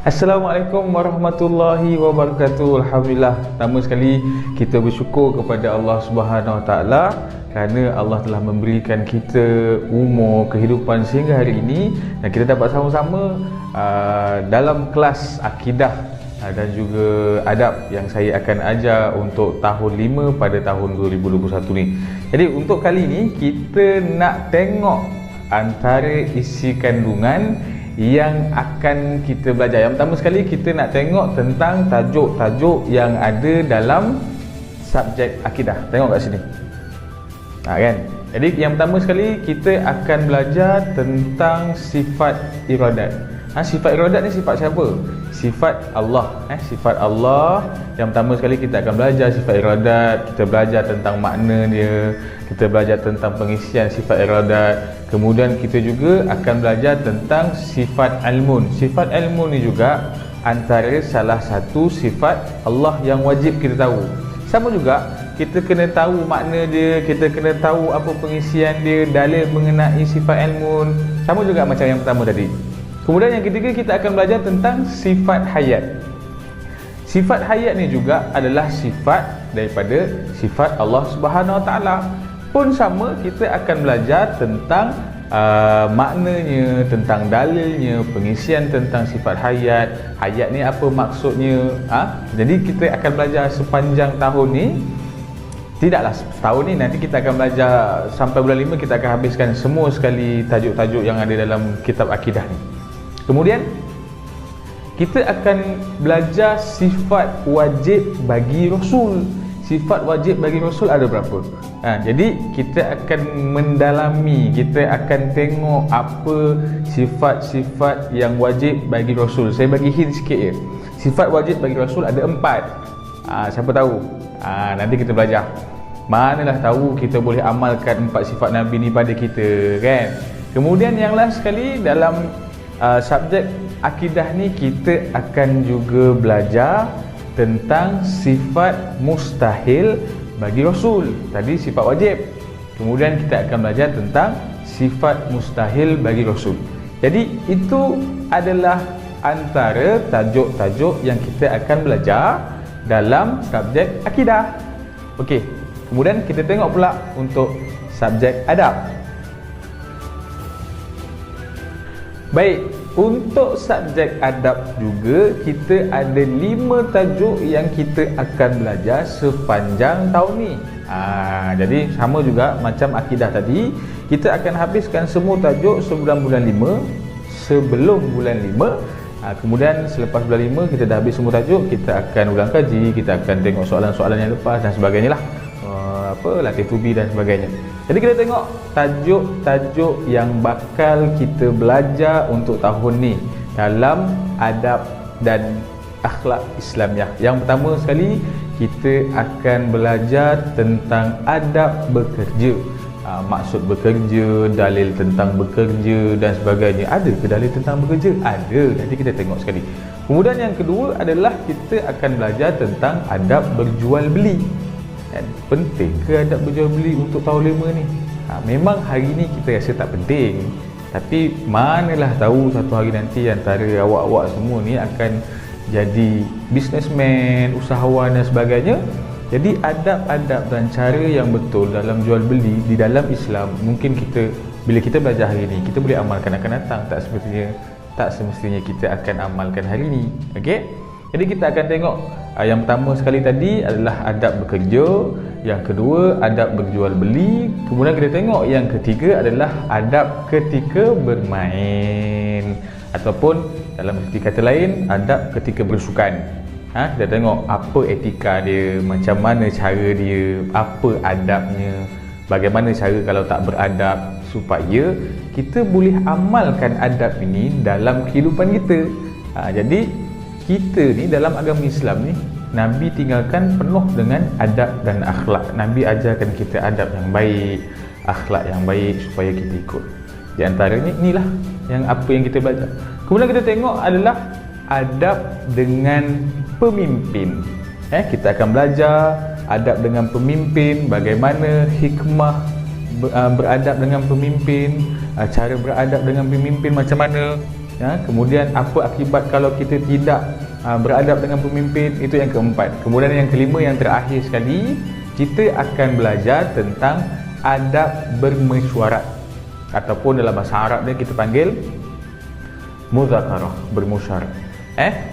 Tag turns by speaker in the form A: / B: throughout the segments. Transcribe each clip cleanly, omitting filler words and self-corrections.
A: Assalamualaikum warahmatullahi wabarakatuh. Alhamdulillah, pertama sekali kita bersyukur kepada Allah Subhanahu Wa Taala kerana Allah telah memberikan kita umur kehidupan sehingga hari ini dan kita dapat sama-sama dalam kelas akidah dan juga adab yang saya akan ajar untuk tahun 5 pada tahun 2021 ni. Jadi untuk kali ini kita nak tengok antara isi kandungan yang akan kita belajar. Yang pertama sekali kita nak tengok tentang tajuk-tajuk yang ada dalam subjek akidah. Tengok kat sini. Kan? Jadi yang pertama sekali kita akan belajar tentang sifat iradat. Sifat iradat ni sifat siapa? Sifat Allah. Sifat Allah. Yang pertama sekali kita akan belajar sifat iradat. Kita belajar tentang makna dia. Kita belajar tentang pengisian sifat iradat. Kemudian kita juga akan belajar tentang sifat ilmun. Sifat ilmun ni juga antara salah satu sifat Allah yang wajib kita tahu. Sama juga kita kena tahu makna dia, kita kena tahu apa pengisian dia, dalil mengenai sifat ilmun. Sama juga macam yang pertama tadi. Kemudian yang ketiga kita akan belajar tentang sifat hayat. Sifat hayat ni juga adalah sifat daripada sifat Allah Subhanahu Wa Taala. Pun sama, kita akan belajar tentang maknanya, tentang dalilnya, pengisian tentang sifat hayat. Hayat ni apa maksudnya? Jadi kita akan belajar sepanjang tahun ni. Tidaklah setahun ni, nanti kita akan belajar sampai bulan 5 kita akan habiskan semua sekali tajuk-tajuk yang ada dalam kitab akidah ni. Kemudian kita akan belajar sifat wajib bagi Rasul. Sifat wajib bagi Rasul ada berapa? Jadi kita akan mendalami, kita akan tengok apa sifat-sifat yang wajib bagi Rasul. Saya bagi hint sikit je. Sifat wajib bagi Rasul ada 4. Siapa tahu? Nanti kita belajar. Manalah tahu kita boleh amalkan 4 sifat Nabi ni pada kita, kan? Kemudian yang last sekali dalam subjek akidah ni kita akan juga belajar tentang sifat mustahil bagi Rasul. Tadi sifat wajib. Kemudian kita akan belajar tentang sifat mustahil bagi Rasul. Jadi itu adalah antara tajuk-tajuk yang kita akan belajar dalam subjek akidah. Okey. Kemudian kita tengok pula untuk subjek adab. Baik, untuk subjek adab juga kita ada 5 tajuk yang kita akan belajar sepanjang tahun ni. Jadi sama juga macam akidah tadi, kita akan habiskan semua tajuk sebelum bulan 5. Kemudian selepas bulan 5 kita dah habis semua tajuk, kita akan ulang kaji, kita akan tengok soalan-soalan yang lepas dan sebagainya lah. Latih tubi dan sebagainya. Jadi kita tengok tajuk-tajuk yang bakal kita belajar untuk tahun ni dalam adab dan akhlak Islamiah. Yang pertama sekali kita akan belajar tentang adab bekerja. Maksud bekerja, dalil tentang bekerja dan sebagainya. Ada ke dalil tentang bekerja? Ada. Nanti kita tengok sekali. Kemudian yang kedua adalah kita akan belajar tentang adab berjual beli. Penting ke adab berjual beli untuk tahun 5 ni? Memang hari ni kita rasa tak penting, tapi manalah tahu satu hari nanti antara awak-awak semua ni akan jadi businessman, usahawan dan sebagainya. Jadi adab-adab dan cara yang betul dalam jual beli di dalam Islam, mungkin kita bila kita belajar hari ni kita boleh amalkan akan datang. Tak semestinya kita akan amalkan hari ni. Okey? Jadi kita akan tengok yang pertama sekali tadi adalah adab bekerja, yang kedua adab berjual beli, kemudian kita tengok yang ketiga adalah adab ketika bermain, ataupun dalam erti kata lain adab ketika bersukan. Kita tengok apa etika dia, macam mana cara dia, apa adabnya, bagaimana cara kalau tak beradab, supaya kita boleh amalkan adab ini dalam kehidupan kita. Jadi kita ni dalam agama Islam ni, Nabi tinggalkan penuh dengan adab dan akhlak. Nabi ajarkan kita adab yang baik, akhlak yang baik supaya kita ikut. Di antaranya inilah yang apa yang kita belajar. Kemudian kita tengok adalah adab dengan pemimpin. Kita akan belajar adab dengan pemimpin, bagaimana hikmah beradab dengan pemimpin, cara beradab dengan pemimpin macam mana. Ya, kemudian apa akibat kalau kita tidak beradab dengan pemimpin, itu yang keempat. Kemudian yang kelima, yang terakhir sekali, kita akan belajar tentang adab bermesyuarat, ataupun dalam bahasa Arab dia kita panggil muzakarah, bermusyarat.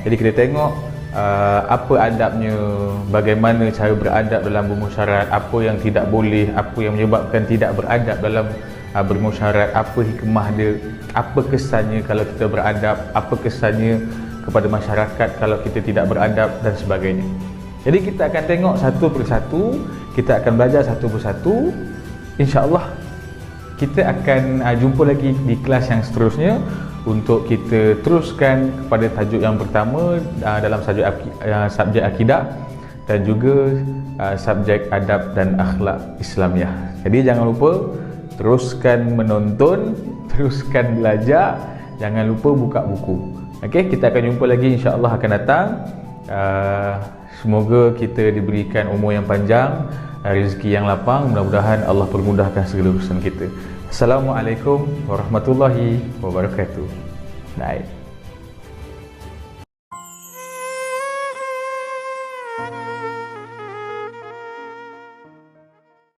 A: Jadi kita tengok apa adabnya, bagaimana cara beradab dalam bermusyarat, apa yang tidak boleh, apa yang menyebabkan tidak beradab dalam bermusyarat, apa hikmah dia, apa kesannya kalau kita beradab, apa kesannya kepada masyarakat kalau kita tidak beradab, dan sebagainya. Jadi kita akan tengok satu persatu, kita akan belajar satu persatu. InsyaAllah kita akan jumpa lagi di kelas yang seterusnya untuk kita teruskan kepada tajuk yang pertama dalam subjek akidah dan juga subjek adab dan akhlak Islamiah. Jadi jangan lupa teruskan menonton, teruskan belajar, jangan lupa buka buku. Okey, kita akan jumpa lagi insya-Allah akan datang. Semoga kita diberikan umur yang panjang, rezeki yang lapang, mudah-mudahan Allah permudahkan segala urusan kita. Assalamualaikum warahmatullahi wabarakatuh. Baik.